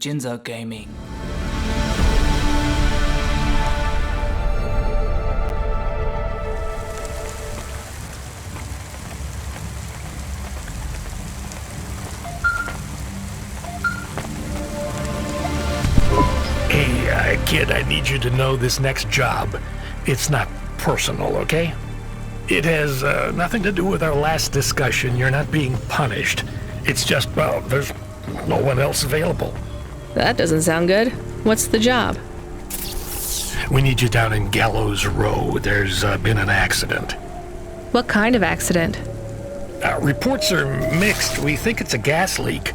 金泽 Gaming。Hey, kid, I need you to know this next job. It's not personal, okay? It has nothing to do with our last discussion. You're not being punished. It's just, well, there's no one else available. That doesn't sound good. What's the job? We need you down in Gallows Row. There's been an accident. What kind of accident? Reports are mixed. We think it's a gas leak.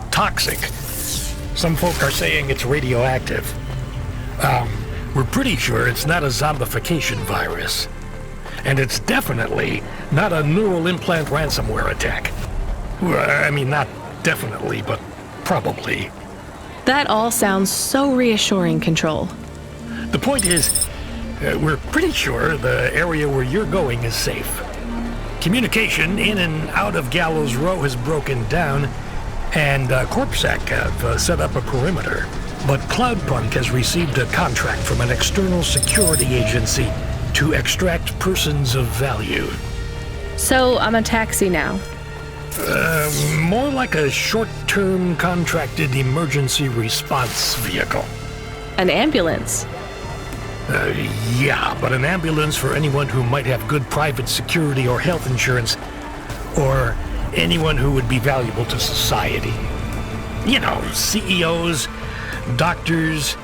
Toxic. Some folk are saying it's radioactive. We're pretty sure it's not a zombification virus. And it's definitely not a neural implant ransomware attack. I mean, not definitely, but probably. That all sounds so reassuring, Control. The point is, we're pretty sure the area where you're going is safe. Communication in and out of Gallows Row has broken down, and Corpsec have set up a perimeter. But Cloudpunk has received a contract from an external security agency to extract persons of value. So I'm a taxi now. More like a short-term contracted emergency response vehicle. An ambulance? Yeah, but an ambulance for anyone who might have good private security or health insurance, or anyone who would be valuable to society. You know, CEOs, doctors,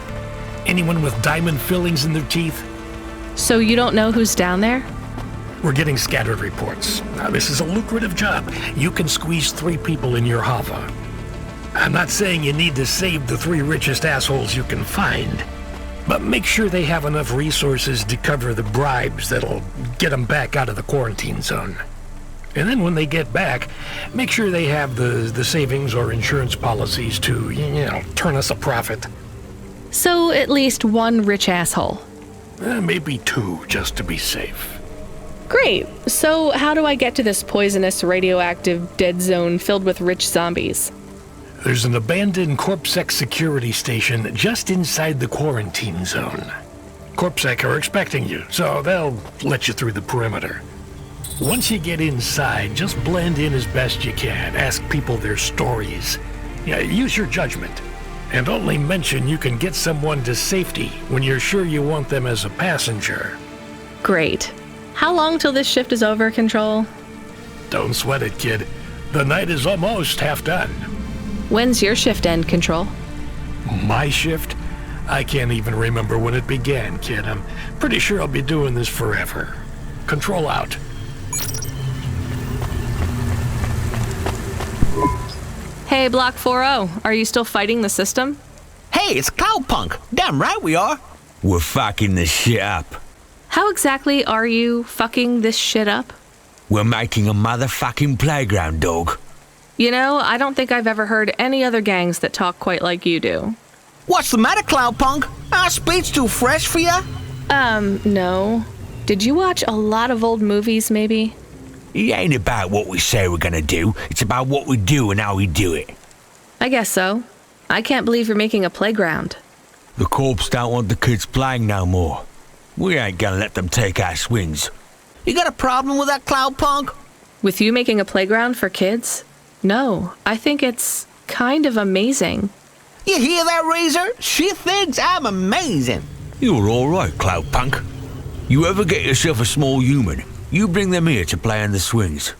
anyone with diamond fillings in their teeth. So you don't know who's down there? We're getting scattered reports. Now, this is a lucrative job. You can squeeze 3 people in your hover. I'm not saying you need to save the 3 richest assholes you can find, but make sure they have enough resources to cover the bribes that'll get them back out of the quarantine zone. And then when they get back, make sure they have the savings or insurance policies to, turn us a profit. So at least 1 rich asshole. Maybe 2, just to be safe. Great. So how do I get to this poisonous, radioactive, dead zone filled with rich zombies? There's an abandoned Corpsec security station just inside the quarantine zone. Corpsec are expecting you, so they'll let you through the perimeter. Once you get inside, just blend in as best you can. Ask people their stories. Use your judgment. And only mention you can get someone to safety when you're sure you want them as a passenger. Great. How long till this shift is over, Control? Don't sweat it, kid. The night is almost half done. When's your shift end, Control? My shift? I can't even remember when it began, kid. I'm pretty sure I'll be doing this forever. Control out. Hey, Block 40, are you still fighting the system? Hey, it's Cloudpunk. Damn right we are. We're fucking this shit up. How exactly are you fucking this shit up? We're making a motherfucking playground, dog. You know, I don't think I've ever heard any other gangs that talk quite like you do. What's the matter, Cloudpunk? Our speech too fresh for ya? No. Did you watch a lot of old movies, maybe? It ain't about what we say we're gonna do. It's about what we do and how we do it. I guess so. I can't believe you're making a playground. The corps don't want the kids playing no more. We ain't gonna let them take our swings. You got a problem with that, Cloudpunk? With you making a playground for kids? No, I think it's kind of amazing. You hear that, Razor? She thinks I'm amazing. You're all right, Cloudpunk. You ever get yourself a small human, you bring them here to play on the swings.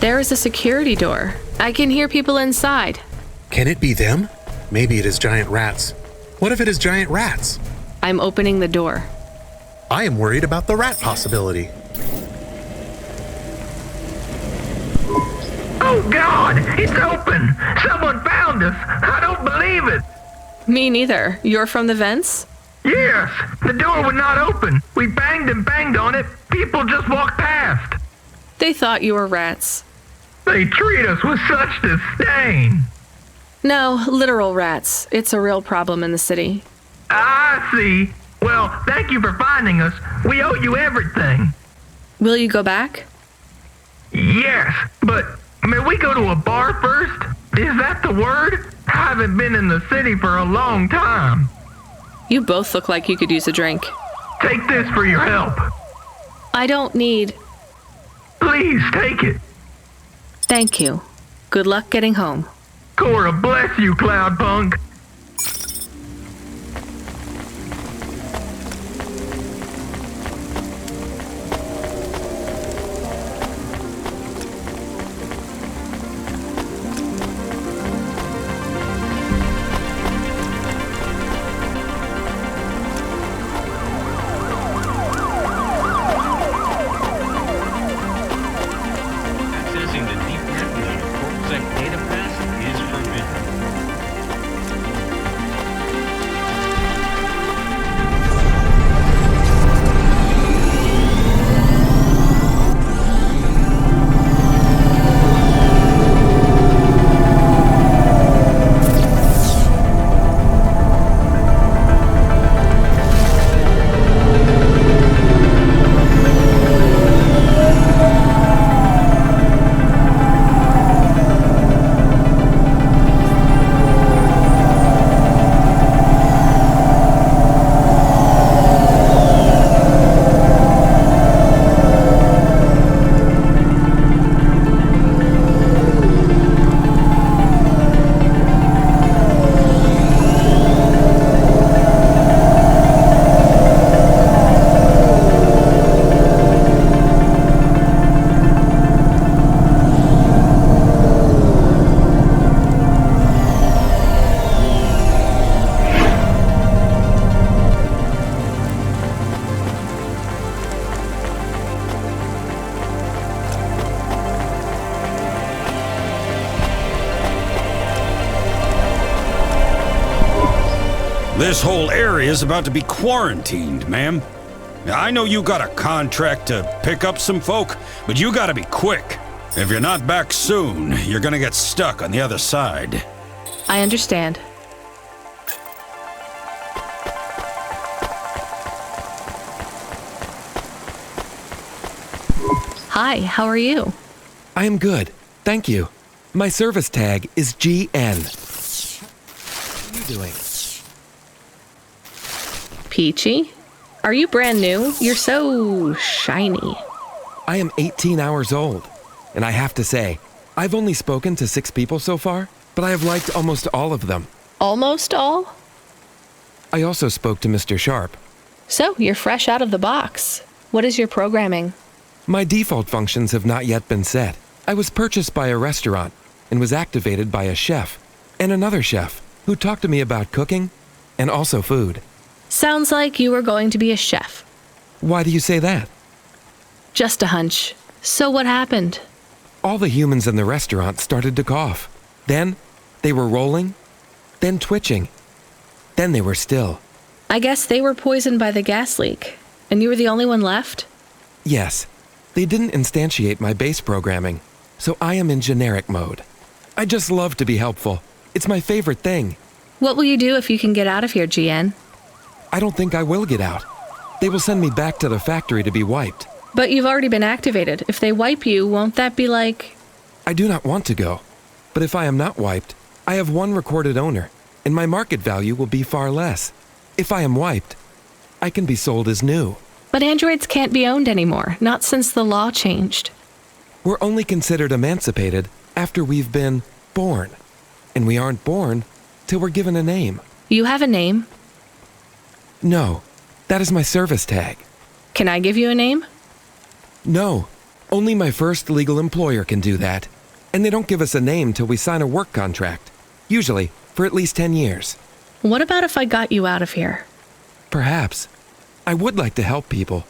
There is a security door. I can hear people inside. Can it be them? Maybe it is giant rats. What if it is giant rats? I'm opening the door. I am worried about the rat possibility. Oh God, it's open! Someone found us! I don't believe it! Me neither. You're from the vents? Yes, the door would not open. We banged and banged on it. People just walked past. They thought you were rats. They treat us with such disdain. No, literal rats. It's a real problem in the city. I see. Well, thank you for finding us. We owe you everything. Will you go back? Yes, but may we go to a bar first? Is that the word? I haven't been in the city for a long time. You both look like you could use a drink. Take this for your help. I don't need... Please take it. Thank you. Good luck getting home. Cora, bless you, Cloudpunk. Accessing the deep net without a corpsec data pass is forbidden. This whole area is about to be quarantined, ma'am. Now, I know you got a contract to pick up some folk, but you gotta be quick. If you're not back soon, you're gonna get stuck on the other side. I understand. Hi, how are you? I am good, thank you. My service tag is GN. What are you doing? Peachy? Are you brand new? You're so shiny. I am 18 hours old, and I have to say, I've only spoken to 6 people so far, but I have liked almost all of them. Almost all? I also spoke to Mr. Sharp. So, you're fresh out of the box. What is your programming? My default functions have not yet been set. I was purchased by a restaurant and was activated by a chef and another chef who talked to me about cooking and also food. Sounds like you were going to be a chef. Why do you say that? Just a hunch. So what happened? All the humans in the restaurant started to cough. Then they were rolling, then twitching, then they were still. I guess they were poisoned by the gas leak, and you were the only one left? Yes, they didn't instantiate my base programming, so I am in generic mode. I just love to be helpful. It's my favorite thing. What will you do if you can get out of here, GN? I don't think I will get out. They will send me back to the factory to be wiped. But you've already been activated. If they wipe you, won't that be like... I do not want to go. But if I am not wiped, I have one recorded owner, and my market value will be far less. If I am wiped, I can be sold as new. But androids can't be owned anymore, not since the law changed. We're only considered emancipated after we've been born. And we aren't born till we're given a name. You have a name? No, that is my service tag. Can I give you a name? No, Only my first legal employer can do that. And they don't give us a name till we sign a work contract. Usually, for at least 10 years. What about if I got you out of here? Perhaps. I would like to help people.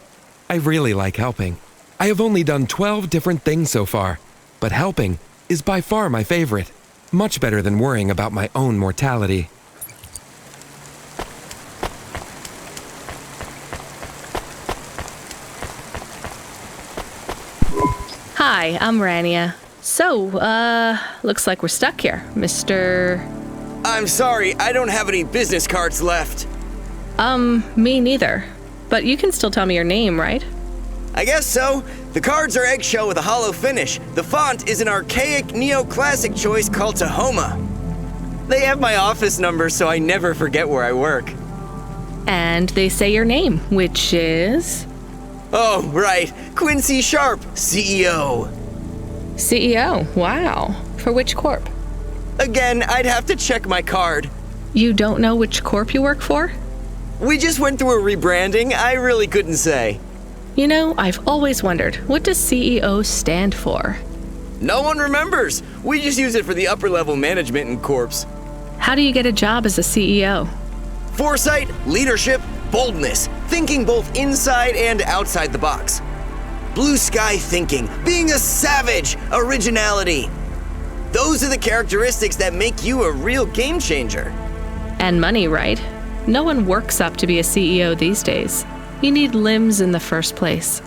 I really like helping. I have only done 12 different things so far, but helping is by far my favorite. Much better than worrying about my own mortality. Hi, I'm Rania. So, looks like we're stuck here, Mr. I'm sorry, I don't have any business cards left. Me neither. But you can still tell me your name, right? I guess so. The cards are eggshell with a hollow finish. The font is an archaic neoclassic choice called Tahoma. They have my office number, so I never forget where I work. And they say your name, which is? Oh, right. Quincy Sharp, CEO. CEO, wow. For which corp? Again, I'd have to check my card. You don't know which corp you work for? We just went through a rebranding. I really couldn't say. You know, I've always wondered, what does CEO stand for? No one remembers. We just use it for the upper level management in corps. How do you get a job as a CEO? Foresight, leadership, boldness, thinking both inside and outside the box. Blue sky thinking, being a savage, originality. Those are the characteristics that make you a real game changer. And money, right? No one works up to be a CEO these days. You need limbs in the first place.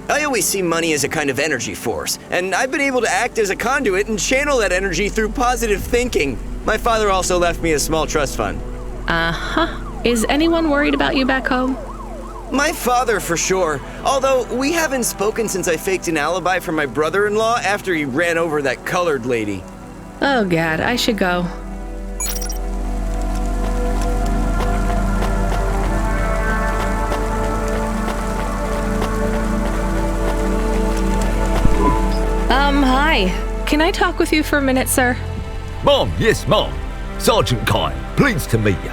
I always see money as a kind of energy force, and I've been able to act as a conduit and channel that energy through positive thinking. My father also left me a small trust fund. Uh-huh. Is anyone worried about you back home? My father, for sure. Although we haven't spoken since I faked an alibi for my brother-in-law after he ran over that colored lady. Oh, God, I should go. Hi. Can I talk with you for a minute, sir? Mom, yes, Mom. Sergeant Kine, pleased to meet you.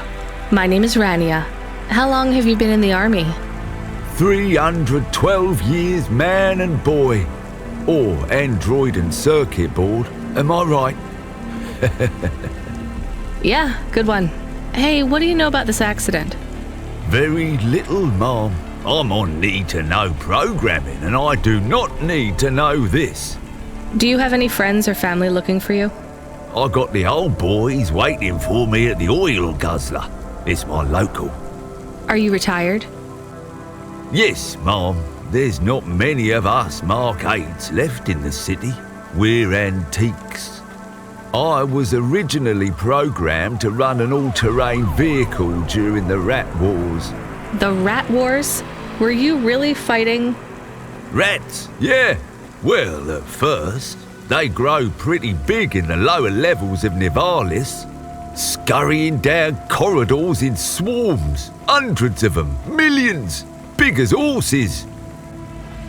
My name is Rania. How long have you been in the army? 312 years, man and boy. Or android and circuit board. Am I right? Yeah, good one. Hey, what do you know about this accident? Very little, Mom. I'm on need-to-know programming, and I do not need to know this. Do you have any friends or family looking for you? I got the old boys waiting for me at the oil guzzler. It's my local. Are you retired? Yes, Mom. There's not many of us Mark 8s left in the city. We're antiques. I was originally programmed to run an all-terrain vehicle during the Rat Wars. The Rat Wars? Were you really fighting? Rats, yeah. Well, at first, they grow pretty big in the lower levels of Nivalis, scurrying down corridors in swarms, hundreds of them, millions, big as horses.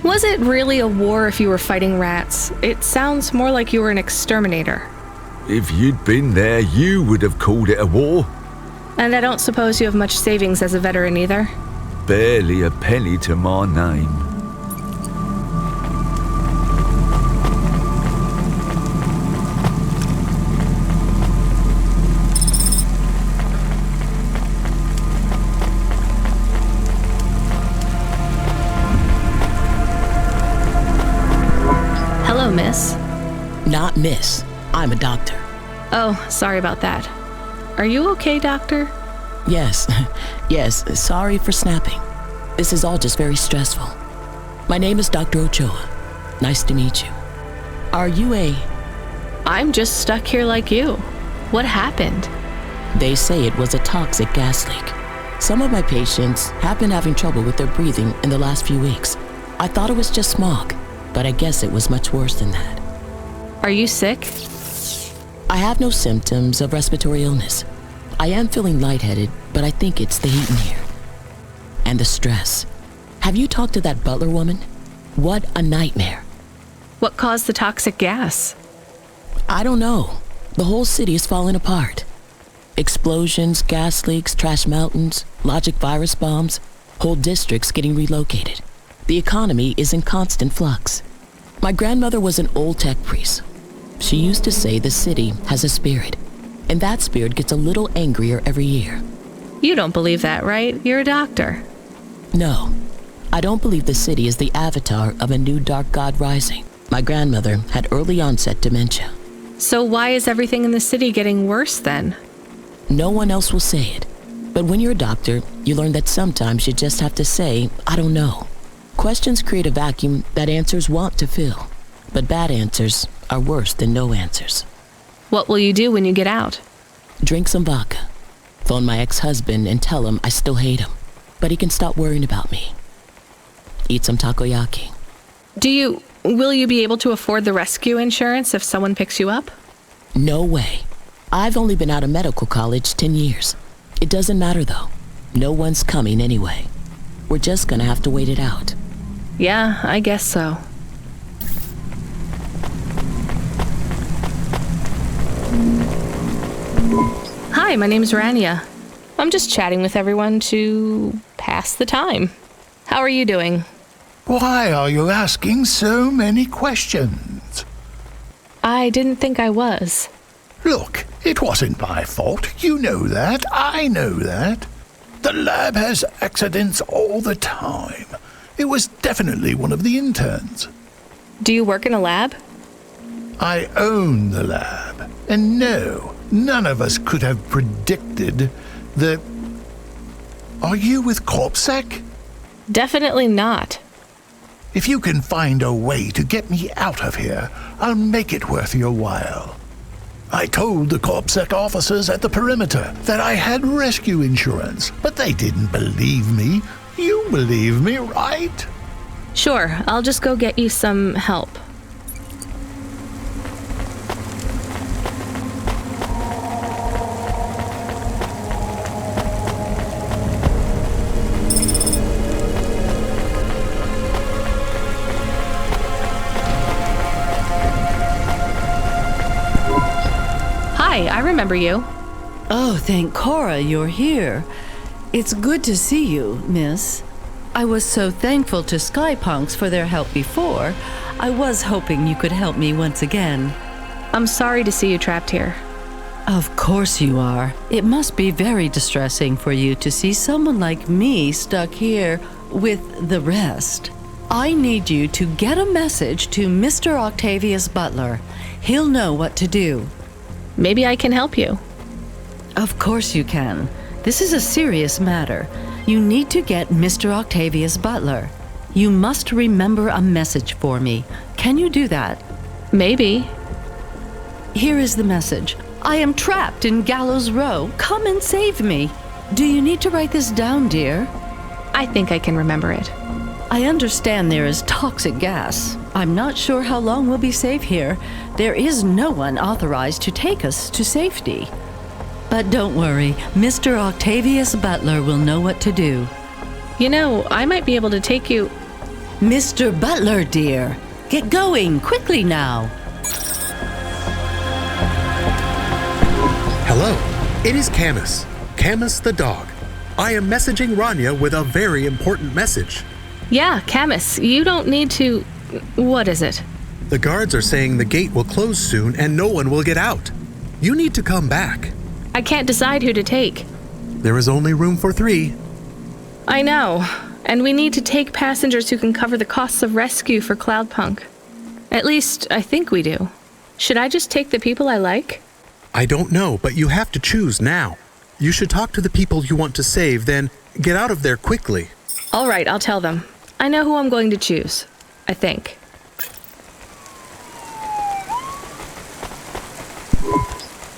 Was it really a war if you were fighting rats? It sounds more like you were an exterminator. If you'd been there, you would have called it a war. And I don't suppose you have much savings as a veteran either? Barely a penny to my name. Hello, miss. Not miss. I'm a doctor. Oh, sorry about that. Are you okay, doctor? Yes, yes, sorry for snapping. This is all just very stressful. My name is Dr. Ochoa. Nice to meet you. Are you I'm just stuck here like you. What happened? They say it was a toxic gas leak. Some of my patients have been having trouble with their breathing in the last few weeks. I thought it was just smog, but I guess it was much worse than that. Are you sick? I have no symptoms of respiratory illness. I am feeling lightheaded, but I think it's the heat in here. And the stress. Have you talked to that butler woman? What a nightmare. What caused the toxic gas? I don't know. The whole city is falling apart. Explosions, gas leaks, trash mountains, logic virus bombs, whole districts getting relocated. The economy is in constant flux. My grandmother was an old tech priest. She used to say the city has a spirit, and that spirit gets a little angrier every year. You don't believe that, right? You're a doctor. No, I don't believe the city is the avatar of a new dark god rising. My grandmother had early onset dementia. So why is everything in the city getting worse then? No one else will say it. But when you're a doctor, you learn that sometimes you just have to say, I don't know. Questions create a vacuum that answers want to fill. But bad answers are worse than no answers. What will you do when you get out? Drink some vodka. Phone my ex-husband and tell him I still hate him, but he can stop worrying about me. Eat some takoyaki. Will you be able to afford the rescue insurance if someone picks you up? No way. I've only been out of medical college 10 years. It doesn't matter though. No one's coming anyway. We're just gonna have to wait it out. Yeah, I guess so. Hi, my name's Ranya. I'm just chatting with everyone to pass the time. How are you doing? Why are you asking so many questions? I didn't think I was. Look, it wasn't my fault. You know that. I know that. The lab has accidents all the time. It was definitely one of the interns. Do you work in a lab? I own the lab. And no, none of us could have predicted the... Are you with CorpSec? Definitely not. If you can find a way to get me out of here, I'll make it worth your while. I told the CorpSec officers at the perimeter that I had rescue insurance, but they didn't believe me. You believe me, right? Sure, I'll just go get you some help. Hi, I remember you. Oh, thank Cora you're here. It's good to see you, miss. I was so thankful to Skypunks for their help before. I was hoping you could help me once again. I'm sorry to see you trapped here. Of course you are. It must be very distressing for you to see someone like me stuck here with the rest. I need you to get a message to Mr. Octavius Butler. He'll know what to do. Maybe I can help you. Of course you can. This is a serious matter. You need to get Mr. Octavius Butler. You must remember a message for me. Can you do that? Maybe. Here is the message. I am trapped in Gallows Row. Come and save me. Do you need to write this down, dear? I think I can remember it. I understand there is toxic gas. I'm not sure how long we'll be safe here. There is no one authorized to take us to safety. But don't worry, Mr. Octavius Butler will know what to do. You know, I might be able to take you... Mr. Butler, dear, get going, quickly now. Hello, it is Camus. Camus the dog. I am messaging Ranya with a very important message. Yeah, Camus, you don't need to... What is it? The guards are saying the gate will close soon and no one will get out. You need to come back. I can't decide who to take. There is only room for 3. I know, and we need to take passengers who can cover the costs of rescue for Cloudpunk. At least, I think we do. Should I just take the people I like? I don't know, but you have to choose now. You should talk to the people you want to save, then get out of there quickly. All right, I'll tell them. I know who I'm going to choose. I think.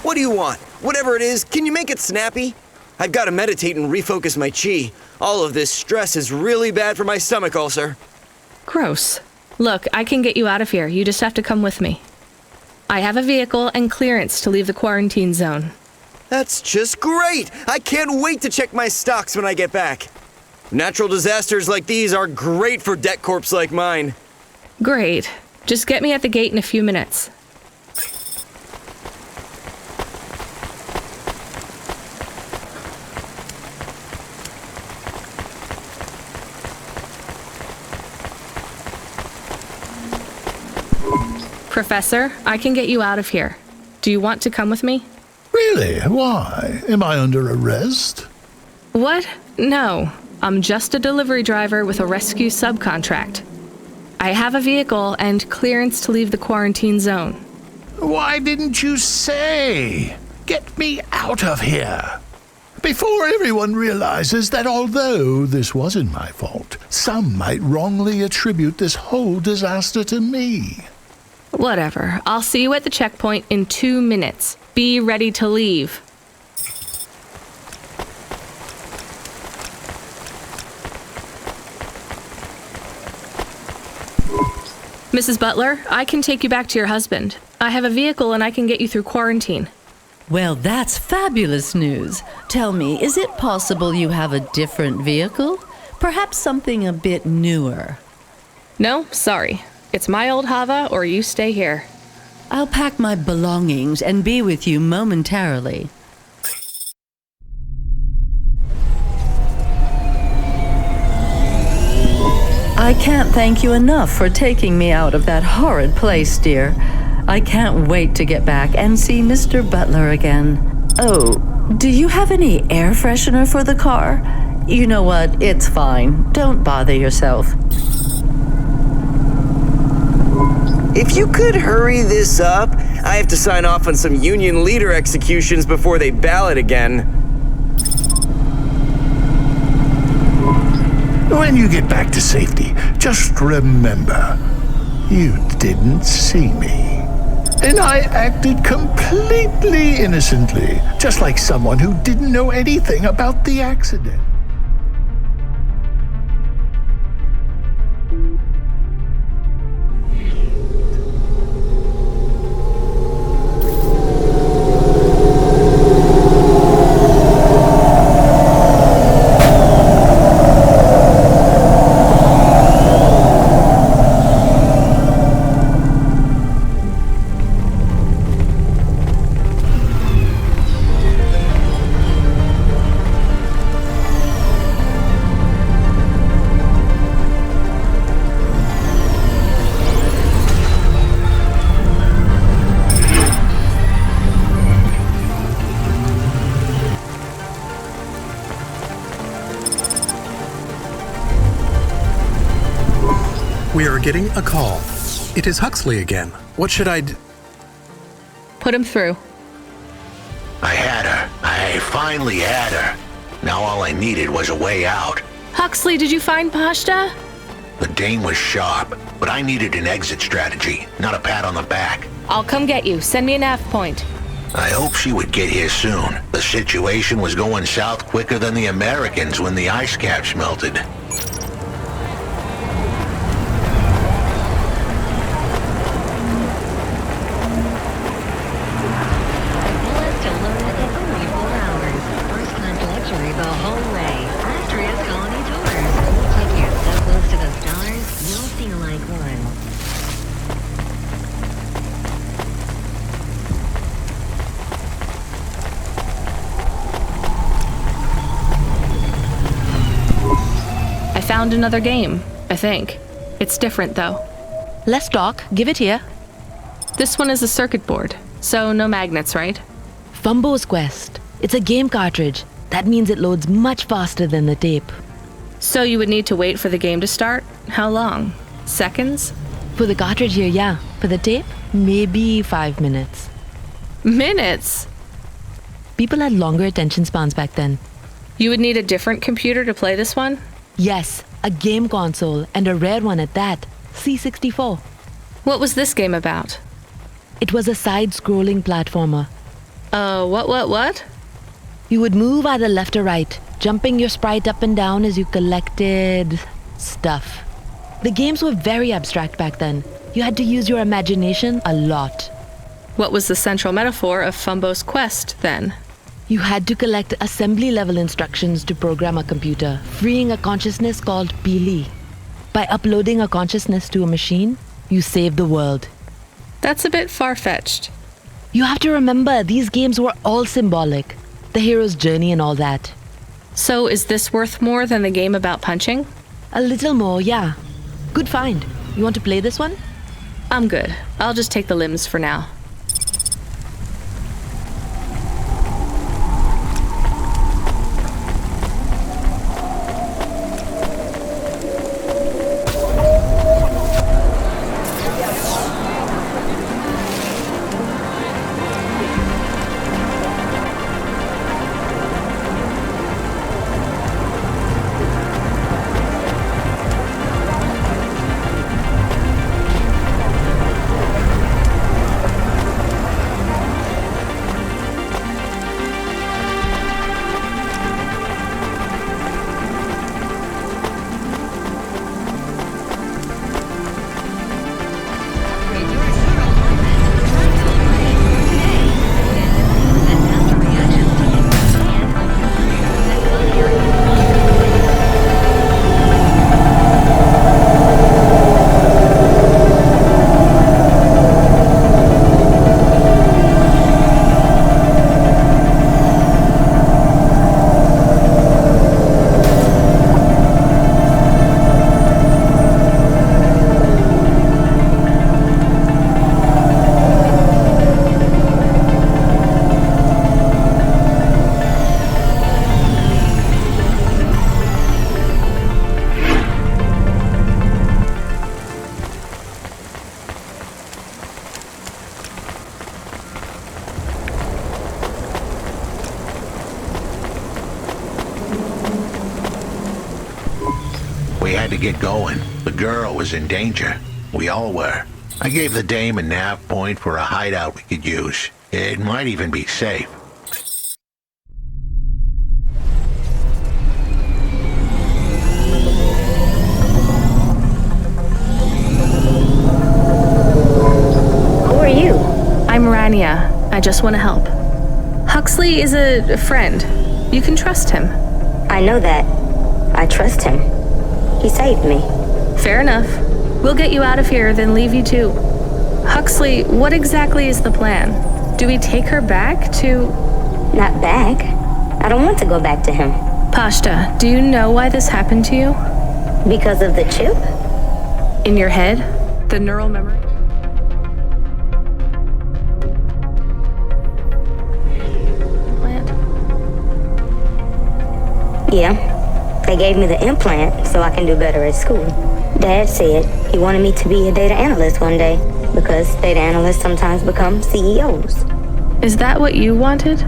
What do you want? Whatever it is, can you make it snappy? I've got to meditate and refocus my chi. All of this stress is really bad for my stomach ulcer. Gross. Look, I can get you out of here. You just have to come with me. I have a vehicle and clearance to leave the quarantine zone. That's just great! I can't wait to check my stocks when I get back. Natural disasters like these are great for debt corps like mine. Great. Just get me at the gate in a few minutes. Professor, I can get you out of here. Do you want to come with me? Really? Why? Am I under arrest? What? No. I'm just a delivery driver with a rescue subcontract. I have a vehicle and clearance to leave the quarantine zone. Why didn't you say? Get me out of here. Before everyone realizes that although this wasn't my fault, some might wrongly attribute this whole disaster to me. Whatever. I'll see you at the checkpoint in 2 minutes. Be ready to leave. Mrs. Butler, I can take you back to your husband. I have a vehicle and I can get you through quarantine. Well, that's fabulous news. Tell me, is it possible you have a different vehicle? Perhaps something a bit newer? No, sorry. It's my old Hava or you stay here. I'll pack my belongings and be with you momentarily. I can't thank you enough for taking me out of that horrid place, dear. I can't wait to get back and see Mr. Butler again. Oh, do you have any air freshener for the car? You know what? It's fine. Don't bother yourself. If you could hurry this up, I have to sign off on some union leader executions before they ballot again. When you get back to safety, just remember, you didn't see me. And I acted completely innocently, just like someone who didn't know anything about the accident. We are getting a call. It is Huxley again. What should I do? Put him through. I had her. I finally had her. Now all I needed was a way out. Huxley, did you find Pashta? The dame was sharp, but I needed an exit strategy, not a pat on the back. I'll come get you. Send me a nav point. I hoped she would get here soon. The situation was going south quicker than the Americans when the ice caps melted. Found another game, I think. It's different, though. Let's talk. Give it here. This one is a circuit board, so no magnets, right? Fumbo's Quest. It's a game cartridge. That means it loads much faster than the tape. So you would need to wait for the game to start? How long? Seconds? For the cartridge here, yeah. For the tape, maybe 5 minutes. Minutes? People had longer attention spans back then. You would need a different computer to play this one? Yes, a game console, and a rare one at that. C64. What was this game about? It was a side-scrolling platformer. What? You would move either left or right, jumping your sprite up and down as you collected stuff. The games were very abstract back then. You had to use your imagination a lot. What was the central metaphor of Fumbo's Quest, then? You had to collect assembly-level instructions to program a computer, freeing a consciousness called Pili. By uploading a consciousness to a machine, you save the world. That's a bit far-fetched. You have to remember, these games were all symbolic. The hero's journey and all that. So is this worth more than the game about punching? A little more, yeah. Good find. You want to play this one? I'm good. I'll just take the limbs for now. We had to get going. The girl was in danger. We all were. I gave the dame a nav point for a hideout we could use. It might even be safe. Who are you? I'm Rania. I just want to help. Huxley is a friend. You can trust him. I know that. I trust him. He saved me. Fair enough. We'll get you out of here, then leave you too. Huxley, what exactly is the plan? Do we take her back to... Not back. I don't want to go back to him. Pashta, do you know why this happened to you? Because of the chip? In your head? The neural memory? Implant? Yeah. They gave me the implant so I can do better at school. Dad said he wanted me to be a data analyst one day because data analysts sometimes become CEOs. Is that what you wanted?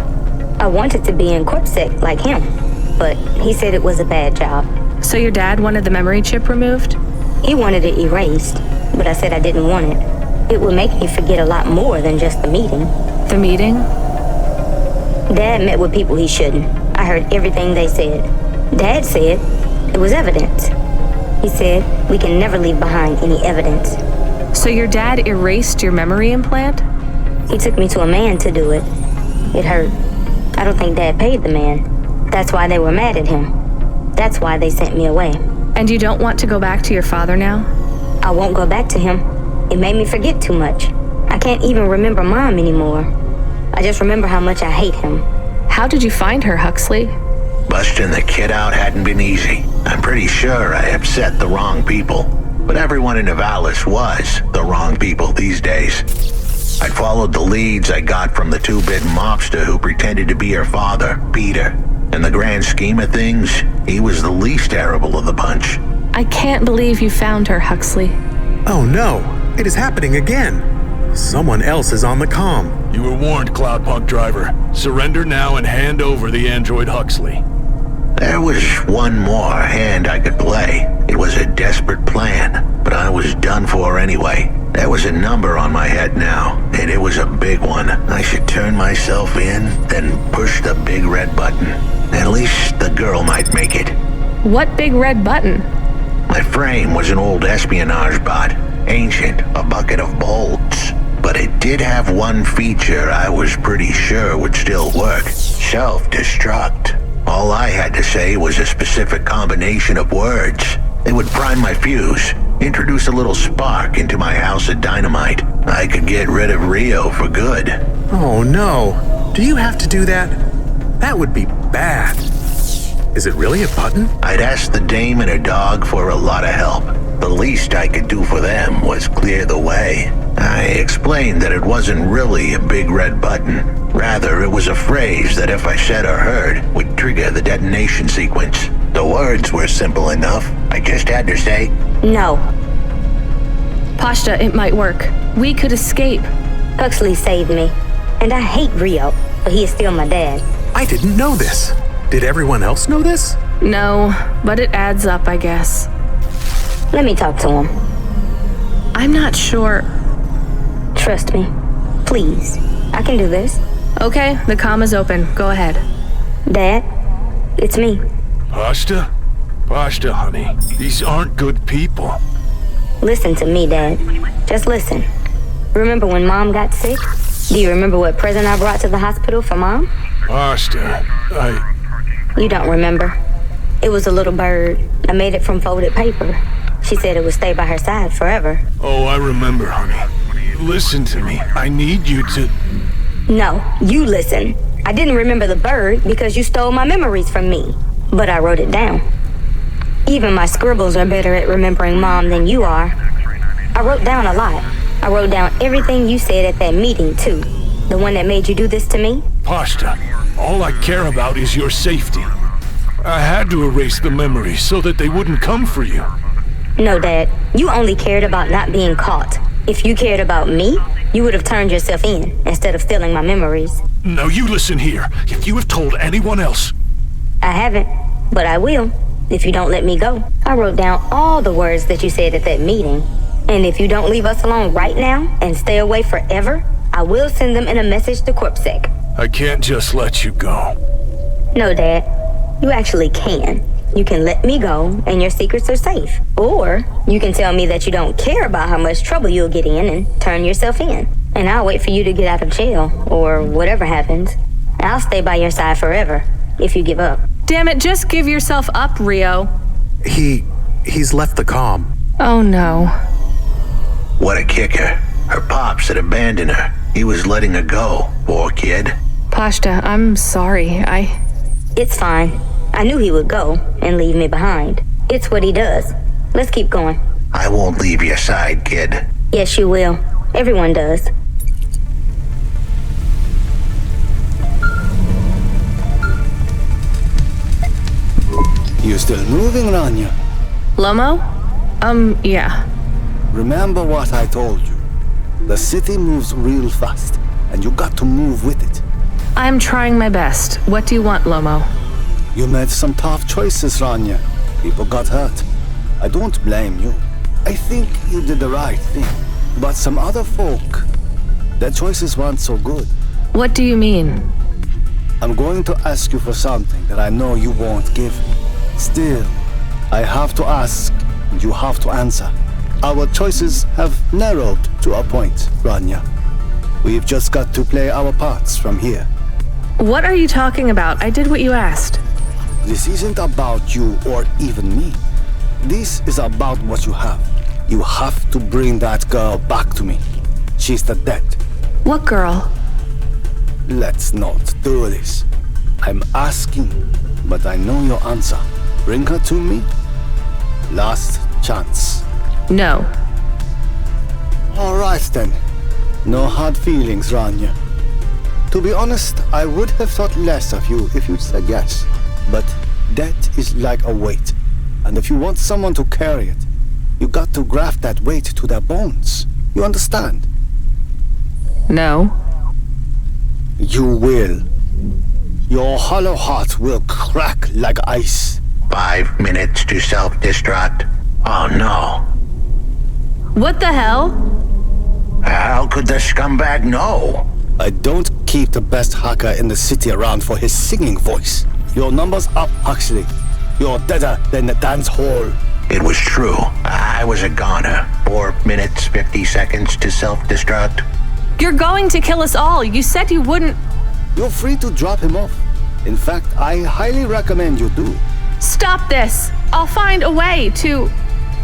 I wanted to be in CorpSec like him, but he said it was a bad job. So your dad wanted the memory chip removed? He wanted it erased, but I said I didn't want it. It would make me forget a lot more than just the meeting. The meeting? Dad met with people he shouldn't. I heard everything they said. Dad said it was evidence. He said we can never leave behind any evidence. So your dad erased your memory implant? He took me to a man to do it. It hurt. I don't think Dad paid the man. That's why they were mad at him. That's why they sent me away. And you don't want to go back to your father now? I won't go back to him. It made me forget too much. I can't even remember Mom anymore. I just remember how much I hate him. How did you find her, Huxley? Busting the kid out hadn't been easy. I'm pretty sure I upset the wrong people. But everyone in Nivalis was the wrong people these days. I followed the leads I got from the two-bit mobster who pretended to be her father, Peter. In the grand scheme of things, he was the least terrible of the bunch. I can't believe you found her, Huxley. Oh no, it is happening again. Someone else is on the comm. You were warned, Cloudpunk driver. Surrender now and hand over the android Huxley. There was one more hand I could play. It was a desperate plan, but I was done for anyway. There was a number on my head now, and it was a big one. I should turn myself in, then push the big red button. At least the girl might make it. What big red button? My frame was an old espionage bot. Ancient, a bucket of bolts. But it did have one feature I was pretty sure would still work. Self-destruct. All I had to say was a specific combination of words. It would prime my fuse, introduce a little spark into my house of dynamite. I could get rid of Rio for good. Oh no. Do you have to do that? That would be bad. Is it really a button? I'd asked the dame and her dog for a lot of help. The least I could do for them was clear the way. I explained that it wasn't really a big red button. Rather, it was a phrase that if I said or heard would trigger the detonation sequence. The words were simple enough. I just had to say, No. Pashta, it might work. We could escape. Huxley saved me. And I hate Rio, but he is still my dad. I didn't know this. Did everyone else know this? No, but it adds up, I guess. Let me talk to him. I'm not sure. Trust me. Please. I can do this. Okay, the comm is open. Go ahead. Dad, it's me. Pashta? Pashta, honey. These aren't good people. Listen to me, Dad. Just listen. Remember when Mom got sick? Do you remember what present I brought to the hospital for Mom? Pashta, You don't remember. It was a little bird. I made it from folded paper. She said it would stay by her side forever. Oh, I remember, honey. Listen to me. I need you to... No, you listen. I didn't remember the bird because you stole my memories from me. But I wrote it down. Even my scribbles are better at remembering Mom than you are. I wrote down a lot. I wrote down everything you said at that meeting, too. The one that made you do this to me? Pashta, all I care about is your safety. I had to erase the memories so that they wouldn't come for you. No, Dad. You only cared about not being caught. If you cared about me, you would have turned yourself in instead of stealing my memories. Now you listen here. If you have told anyone else... I haven't, but I will, if you don't let me go. I wrote down all the words that you said at that meeting. And if you don't leave us alone right now and stay away forever, I will send them in a message to CorpSec. I can't just let you go. No, Dad. You actually can. You can let me go and your secrets are safe. Or you can tell me that you don't care about how much trouble you'll get in and turn yourself in. And I'll wait for you to get out of jail or whatever happens. I'll stay by your side forever if you give up. Damn it, just give yourself up, Rio. He's left the comm. Oh no. what a kicker. Her pops had abandoned her. He was letting her go, poor kid. Pashta, I'm sorry. It's fine. I knew he would go and leave me behind. It's what he does. Let's keep going. I won't leave your side, kid. Yes, you will. Everyone does. You still moving, Danya? Lomo? Yeah. Remember what I told you. The city moves real fast, and you got to move with it. I'm trying my best. What do you want, Lomo? You made some tough choices, Danya. People got hurt. I don't blame you. I think you did the right thing. But some other folk, their choices weren't so good. What do you mean? I'm going to ask you for something that I know you won't give me. Still, I have to ask, and you have to answer. Our choices have narrowed to a point, Danya. We've just got to play our parts from here. What are you talking about? I did what you asked. This isn't about you or even me. This is about what you have. You have to bring that girl back to me. She's the dead. What girl? Let's not do this. I'm asking, but I know your answer. Bring her to me. Last chance. No. All right then. No hard feelings, Danya. To be honest, I would have thought less of you if you'd said yes. But death is like a weight. And if you want someone to carry it, you got to graft that weight to their bones. You understand? No. You will. Your hollow heart will crack like ice. 5 minutes to self-destruct. Oh no. What the hell? How could the scumbag know? I don't keep the best hacker in the city around for his singing voice. Your number's up, Huxley. You're deader than the dance hall. It was true. I was a goner. 4 minutes, 50 seconds to self-destruct. You're going to kill us all. You said you wouldn't. You're free to drop him off. In fact, I highly recommend you do. Stop this. I'll find a way to...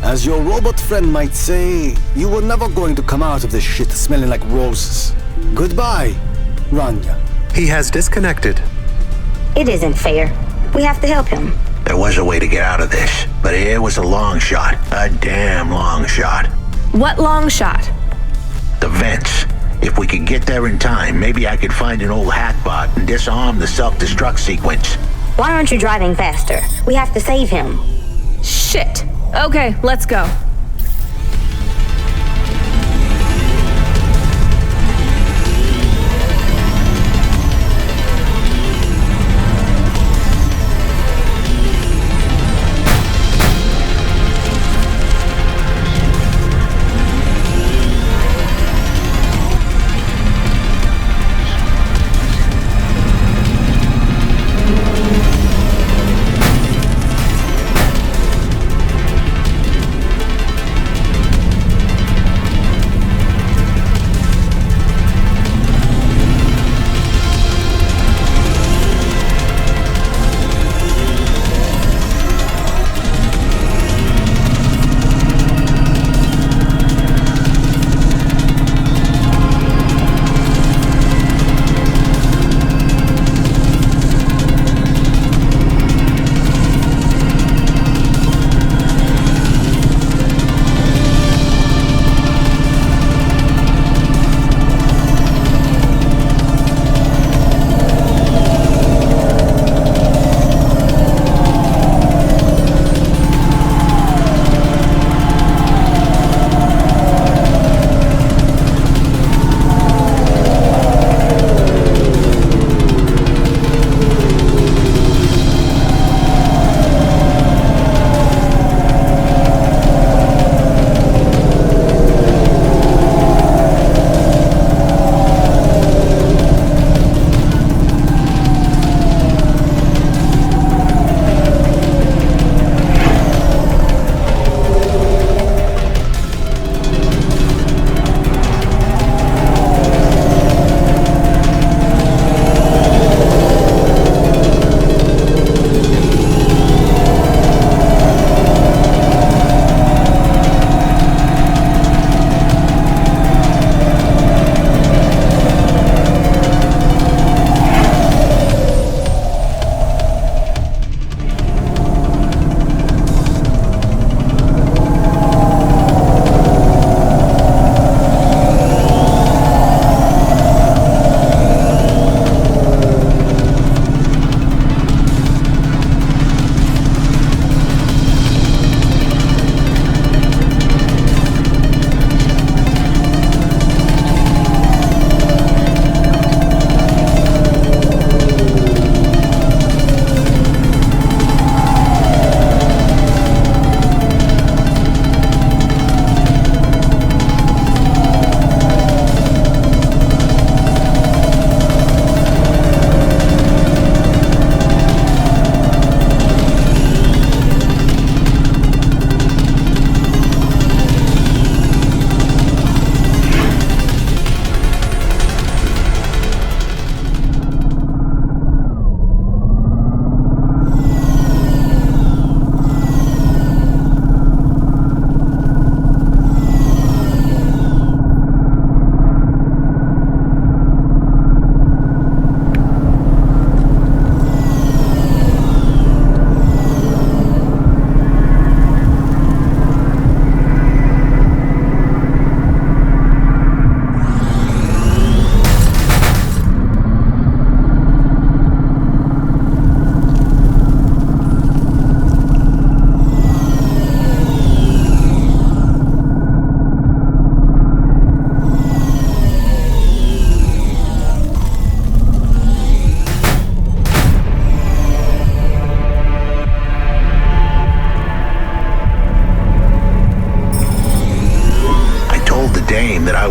As your robot friend might say, you were never going to come out of this shit smelling like roses. Goodbye, Danya. He has disconnected. It isn't fair. We have to help him. There was a way to get out of this, but it was a long shot. A damn long shot. What long shot? The vents. If we could get there in time, maybe I could find an old hackbot and disarm the self-destruct sequence. Why aren't you driving faster? We have to save him. Shit. Okay, let's go.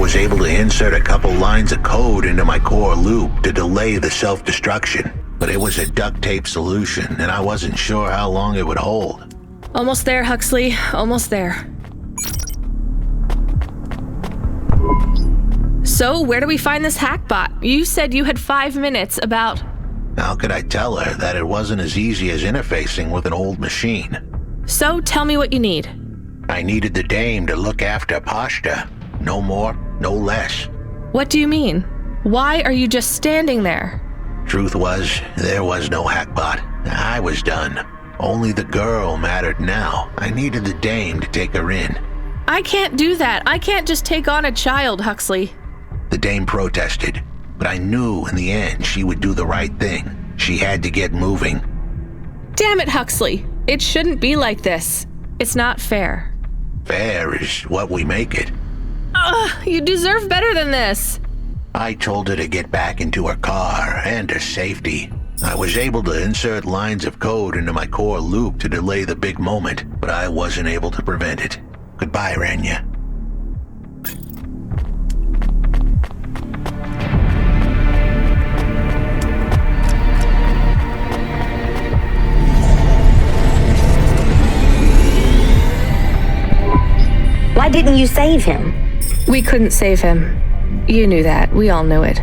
was able to insert a couple lines of code into my core loop to delay the self-destruction, but it was a duct tape solution, and I wasn't sure how long it would hold. Almost there, Huxley. Almost there. So, where do we find this hackbot? You said you had 5 minutes about... How could I tell her that it wasn't as easy as interfacing with an old machine? So, tell me what you need. I needed the dame to look after Pashta. No more, no less. What do you mean? Why are you just standing there? Truth was, there was no hackbot. I was done. Only the girl mattered now. I needed the dame to take her in. I can't do that. I can't just take on a child, Huxley. The dame protested, but I knew in the end she would do the right thing. She had to get moving. Damn it, Huxley. It shouldn't be like this. It's not fair. Fair is what we make it. You deserve better than this. I told her to get back into her car and her safety. I was able to insert lines of code into my core loop to delay the big moment, but I wasn't able to prevent it. Goodbye, Ranya. Why didn't you save him? We couldn't save him. You knew that. We all knew it.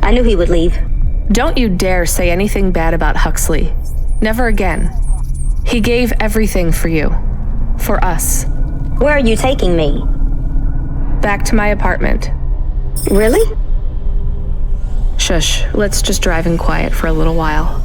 I knew he would leave. Don't you dare say anything bad about Huxley. Never again. He gave everything for you. For us. Where are you taking me? Back to my apartment. Really? Shush, let's just drive in quiet for a little while.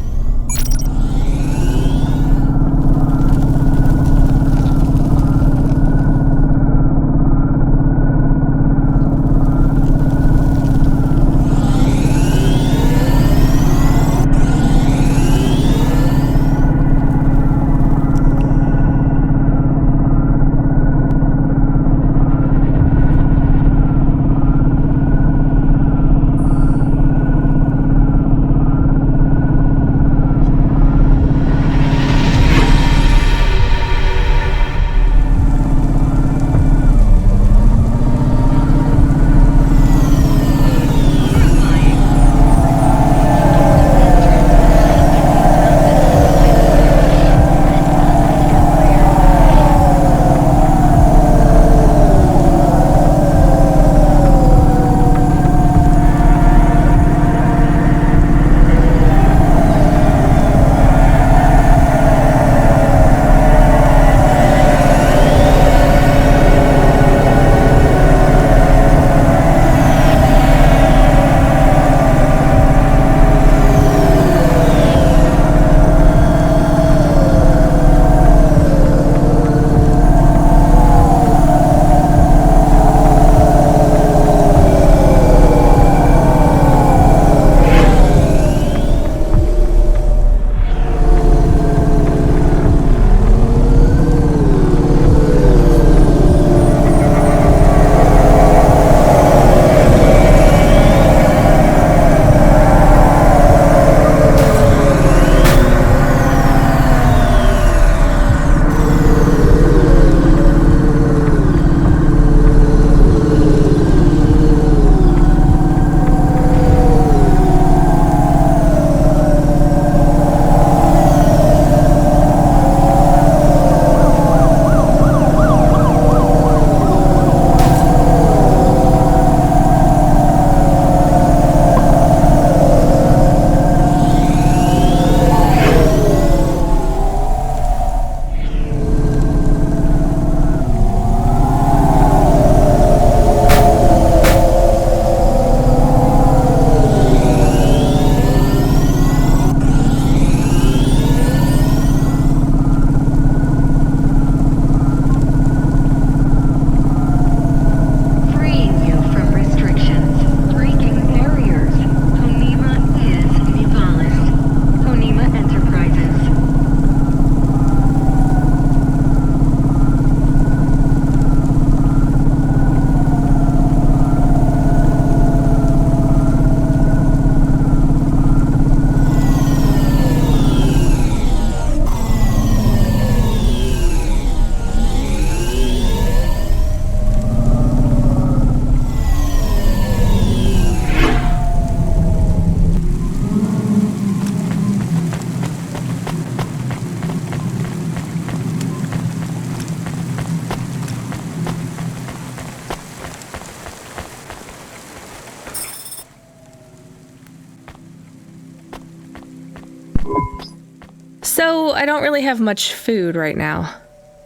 So, I don't really have much food right now.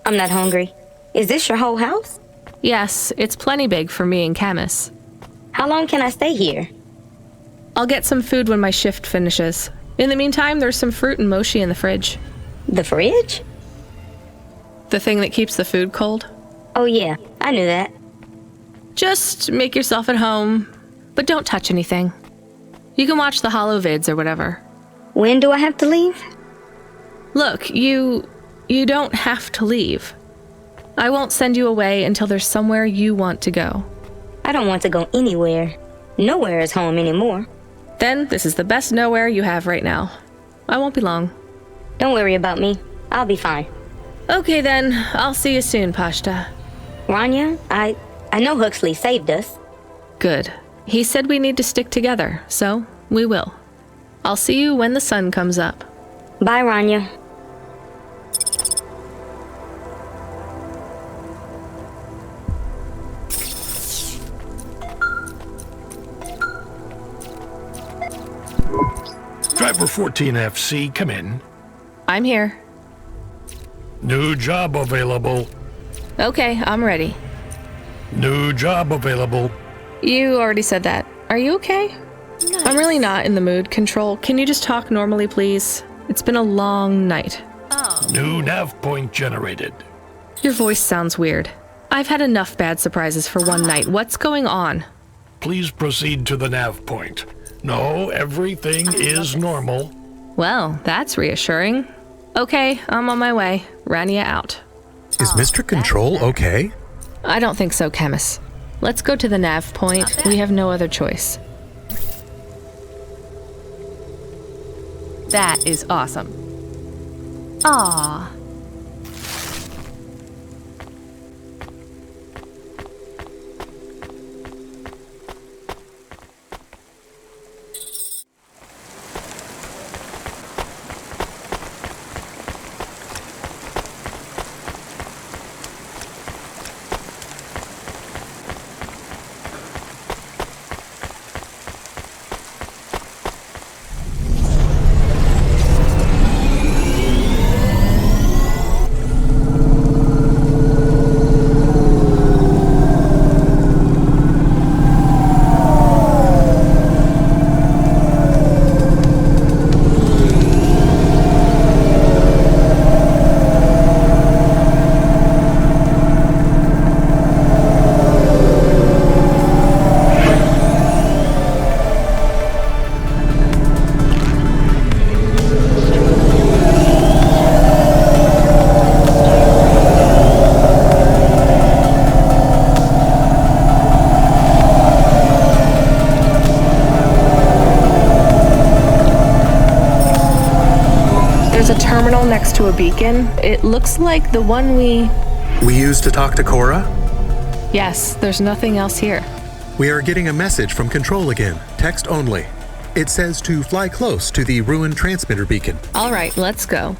I'm not hungry. Is this your whole house? Yes, it's plenty big for me and Camus. How long can I stay here? I'll get some food when my shift finishes. In the meantime, there's some fruit and mochi in the fridge. The fridge? The thing that keeps the food cold? Oh yeah, I knew that. Just make yourself at home, but don't touch anything. You can watch the holo vids or whatever. When do I have to leave? Look, you don't have to leave. I won't send you away until there's somewhere you want to go. I don't want to go anywhere. Nowhere is home anymore. Then this is the best nowhere you have right now. I won't be long. Don't worry about me. I'll be fine. Okay then, I'll see you soon, Pashta. Ranya, I know Huxley saved us. Good. He said we need to stick together, so we will. I'll see you when the sun comes up. Bye, Ranya. Driver 14FC, come in. I'm here. New job available. Okay, I'm ready. New job available. You already said that. Are you okay? Nice. I'm really not in the mood. Control, can you just talk normally, please? It's been a long night. Oh. New nav point generated. Your voice sounds weird. I've had enough bad surprises for one night. What's going on? Please proceed to the nav point. No, everything is normal. Well, that's reassuring. Okay, I'm on my way. Rania out. Is Mr. Control okay? I don't think so, Camus. Let's go to the nav point. We have no other choice. That is awesome. Ah. Next to a beacon. It looks like the one we used to talk to Cora? Yes, there's nothing else here. We are getting a message from Control again, text only. It says to fly close to the ruined transmitter beacon. All right, let's go.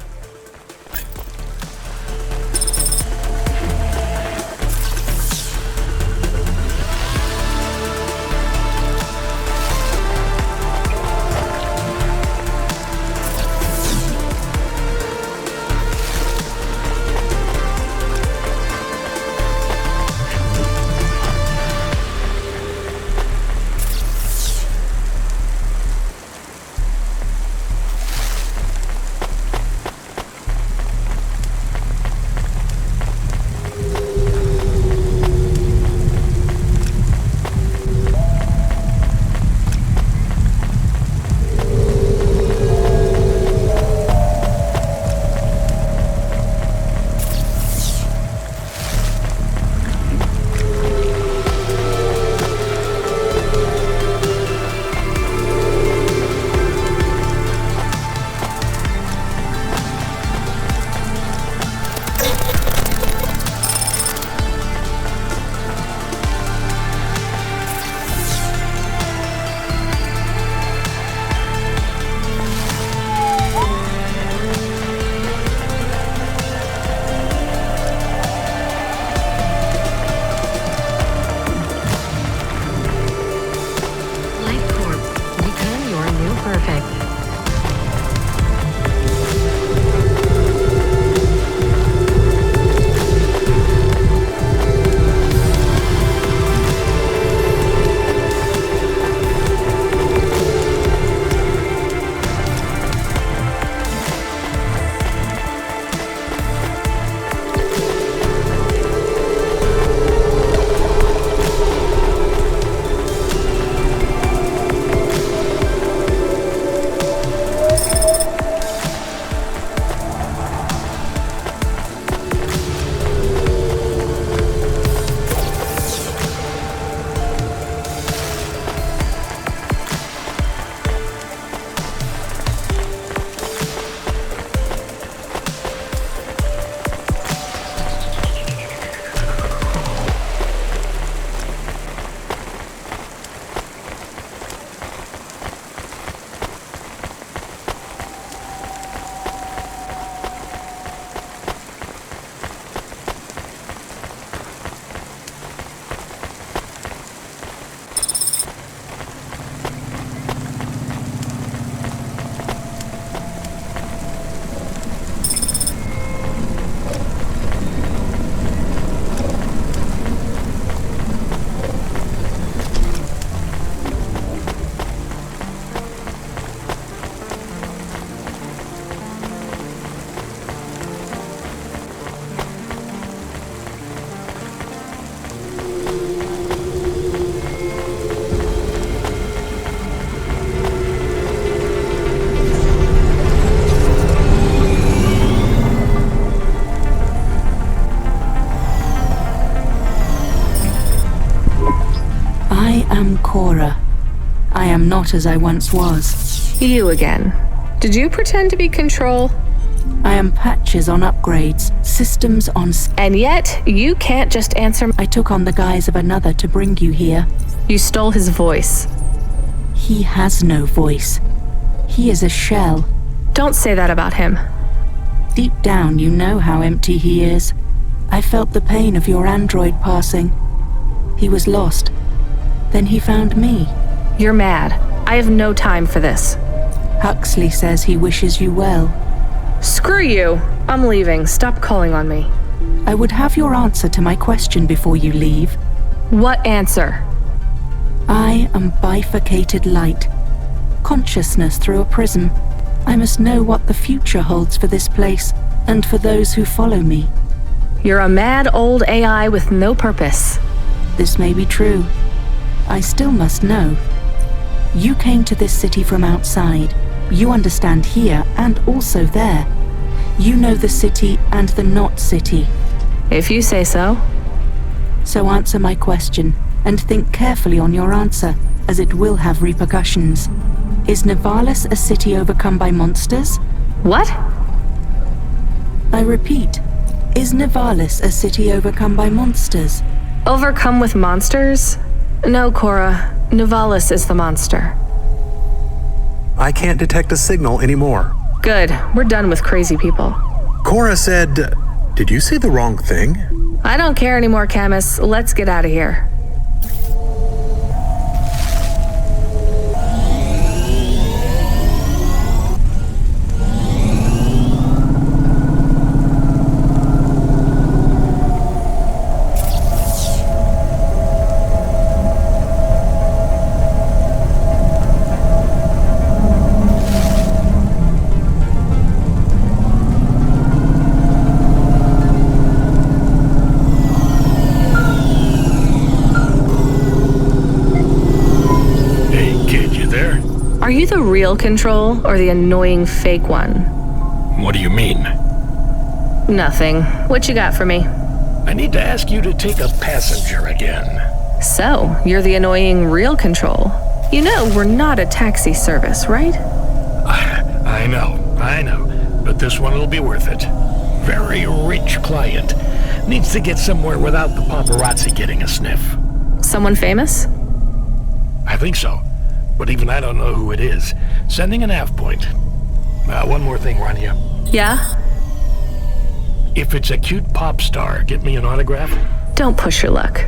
not as I once was. You again. Did you pretend to be Control? I am patches on upgrades, systems on... And yet, you can't just answer... I took on the guise of another to bring you here. You stole his voice. He has no voice. He is a shell. Don't say that about him. Deep down, you know how empty he is. I felt the pain of your android passing. He was lost. Then he found me. You're mad. I have no time for this. Huxley says he wishes you well. Screw you. I'm leaving. Stop calling on me. I would have your answer to my question before you leave. What answer? I am bifurcated light. Consciousness through a prism. I must know what the future holds for this place, and for those who follow me. You're a mad old AI with no purpose. This may be true. I still must know. You came to this city from outside. You understand here and also there. You know the city and the not city. If you say so. So answer my question, and think carefully on your answer, as it will have repercussions. Is Nivalis a city overcome by monsters? What? I repeat, is Nivalis a city overcome by monsters? Overcome with monsters? No, Cora. Nivalis is the monster. I can't detect a signal anymore. Good. We're done with crazy people. Cora said... Did you say the wrong thing? I don't care anymore, Camus. Let's get out of here. Are you the real Control, or the annoying fake one? What do you mean? Nothing. What you got for me? I need to ask you to take a passenger again. So, you're the annoying real Control. You know we're not a taxi service, right? I know. But this one will be worth it. Very rich client. Needs to get somewhere without the paparazzi getting a sniff. Someone famous? I think so. But even I don't know who it is. Sending an nav point. One more thing, Rania. Yeah? If it's a cute pop star, get me an autograph? Don't push your luck.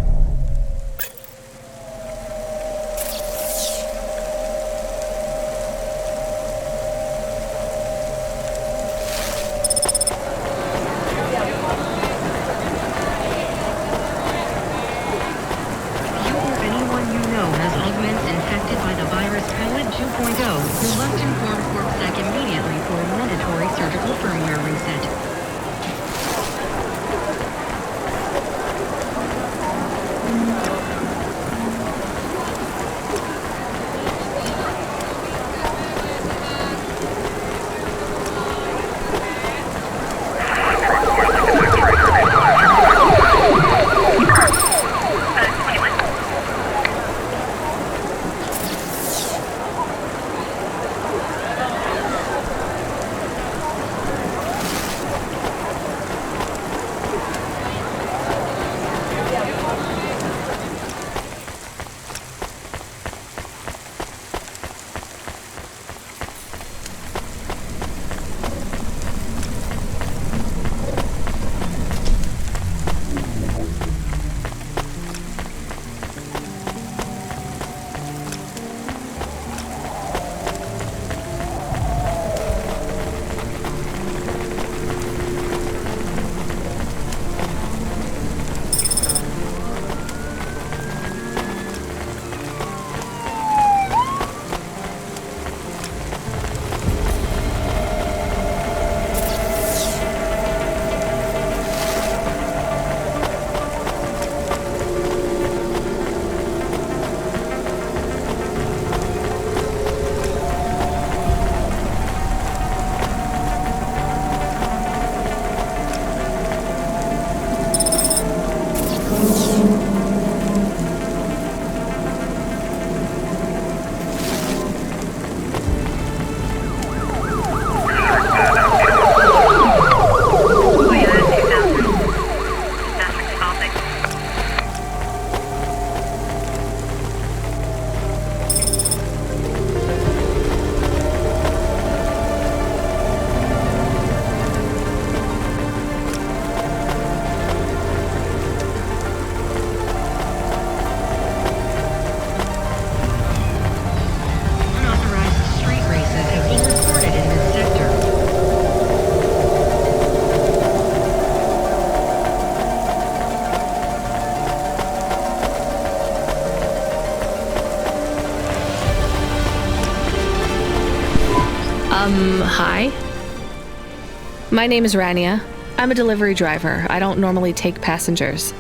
My name is Rania. I'm a delivery driver. I don't normally take passengers.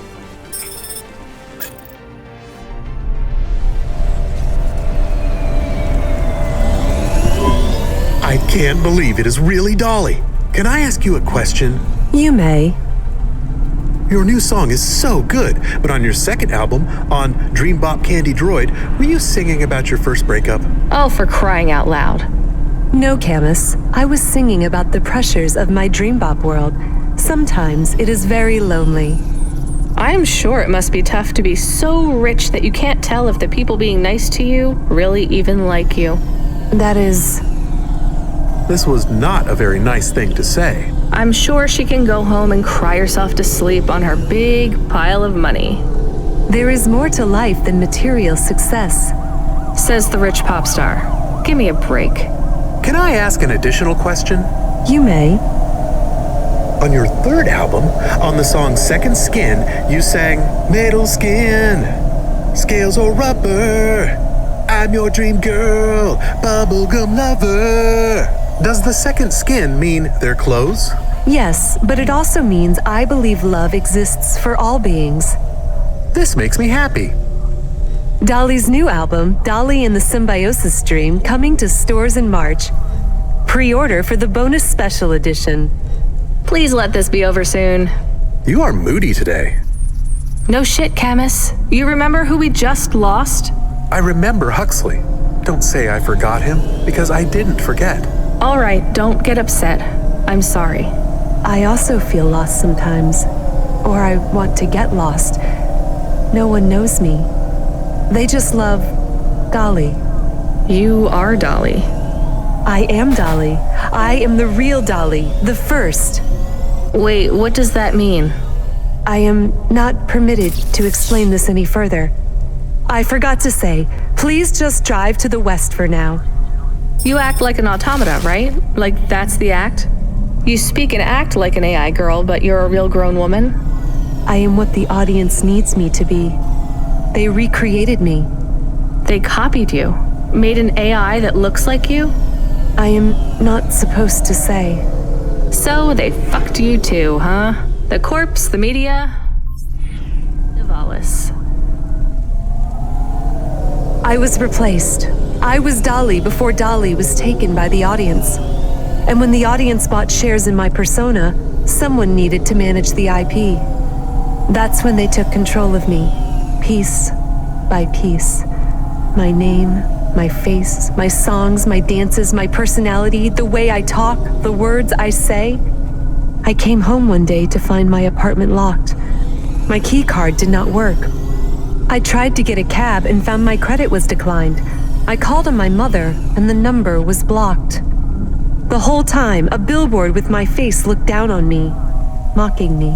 I can't believe it is really Dolly. Can I ask you a question? You may. Your new song is so good, but on your second album, on Dream Bop Candy Droid, were you singing about your first breakup? Oh, for crying out loud. No, Camus. I was singing about the pressures of my dream bop world. Sometimes it is very lonely. I am sure it must be tough to be so rich that you can't tell if the people being nice to you really even like you. That is... This was not a very nice thing to say. I'm sure she can go home and cry herself to sleep on her big pile of money. There is more to life than material success, says the rich pop star. Give me a break. Can I ask an additional question? You may. On your third album, on the song Second Skin, you sang Metal Skin, Scales or Rubber, I'm your dream girl, bubblegum lover. Does the second skin mean their clothes? Yes, but it also means I believe love exists for all beings. This makes me happy. Dolly's new album, Dolly and the Symbiosis Dream, coming to stores in March. Pre-order for the bonus special edition. Please let this be over soon. You are moody today. No shit, Camus. You remember who we just lost? I remember Huxley. Don't say I forgot him, because I didn't forget. All right, don't get upset. I'm sorry. I also feel lost sometimes. Or I want to get lost. No one knows me. They just love Dolly. You are Dolly. I am Dolly. I am the real Dolly, the first. Wait, what does that mean? I am not permitted to explain this any further. I forgot to say, please just drive to the west for now. You act like an automata, right? Like that's the act? You speak and act like an AI girl, but you're a real grown woman? I am what the audience needs me to be. They recreated me. They copied you? Made an AI that looks like you? I am not supposed to say. So they fucked you too, huh? The corpse, the media... Nivalis. I was replaced. I was Dolly before Dolly was taken by the audience. And when the audience bought shares in my persona, someone needed to manage the IP. That's when they took control of me, piece by piece. My name, my face, my songs, my dances, my personality, the way I talk, the words I say. I came home one day to find my apartment locked. My key card did not work. I tried to get a cab and found my credit was declined. I called on my mother, and the number was blocked. The whole time, a billboard with my face looked down on me, mocking me.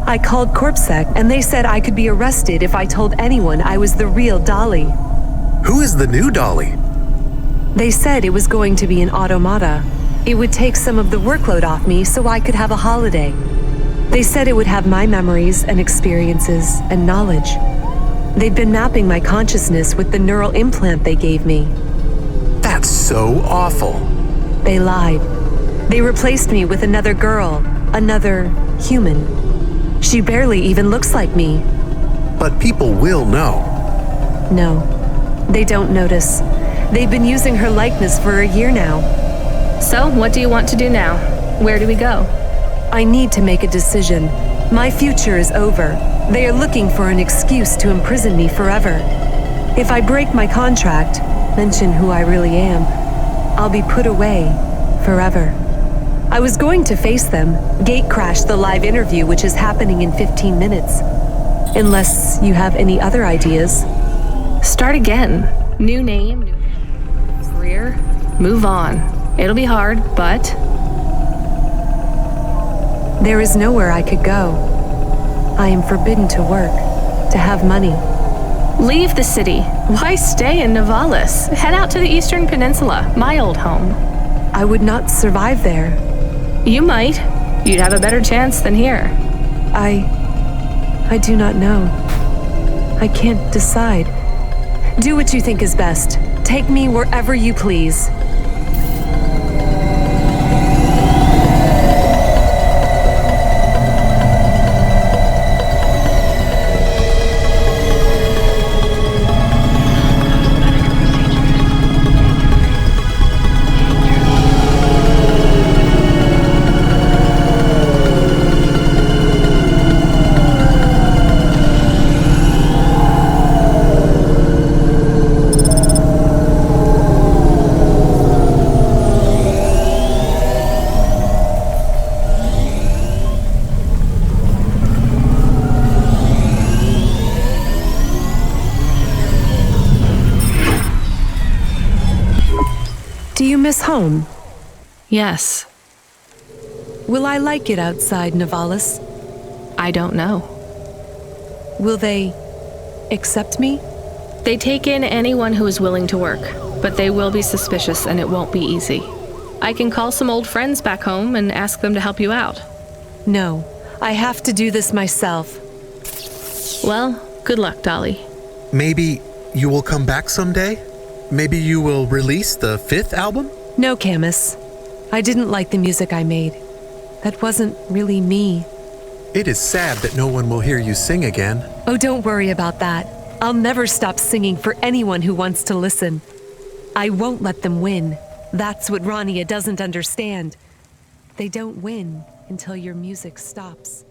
I called CorpSec, and they said I could be arrested if I told anyone I was the real Dolly. Who is the new Dolly? They said it was going to be an automata. It would take some of the workload off me so I could have a holiday. They said it would have my memories and experiences and knowledge. They'd been mapping my consciousness with the neural implant they gave me. That's so awful. They lied. They replaced me with another girl, another human. She barely even looks like me. But people will know. No, they don't notice. They've been using her likeness for a year now. So, what do you want to do now? Where do we go? I need to make a decision. My future is over. They are looking for an excuse to imprison me forever. If I break my contract, mention who I really am, I'll be put away forever. I was going to face them, gate crash the live interview which is happening in 15 minutes. Unless you have any other ideas. Start again. New name, new career, move on. It'll be hard, but... There is nowhere I could go. I am forbidden to work, to have money. Leave the city. Why stay in Nivalis? Head out to the Eastern Peninsula, my old home. I would not survive there. You might. You'd have a better chance than here. I do not know. I can't decide. Do what you think is best. Take me wherever you please. miss home? Yes. Will I like it outside Nivalis? I don't know. Will they accept me? They take in anyone who is willing to work, but they will be suspicious and it won't be easy. I can call some old friends back home and ask them to help you out. No, I have to do this myself. Well, good luck, Dolly. Maybe you will come back someday? Maybe you will release the 5th album? No, Camus. I didn't like the music I made. That wasn't really me. It is sad that no one will hear you sing again. Oh, don't worry about that. I'll never stop singing for anyone who wants to listen. I won't let them win. That's what Rania doesn't understand. They don't win until your music stops.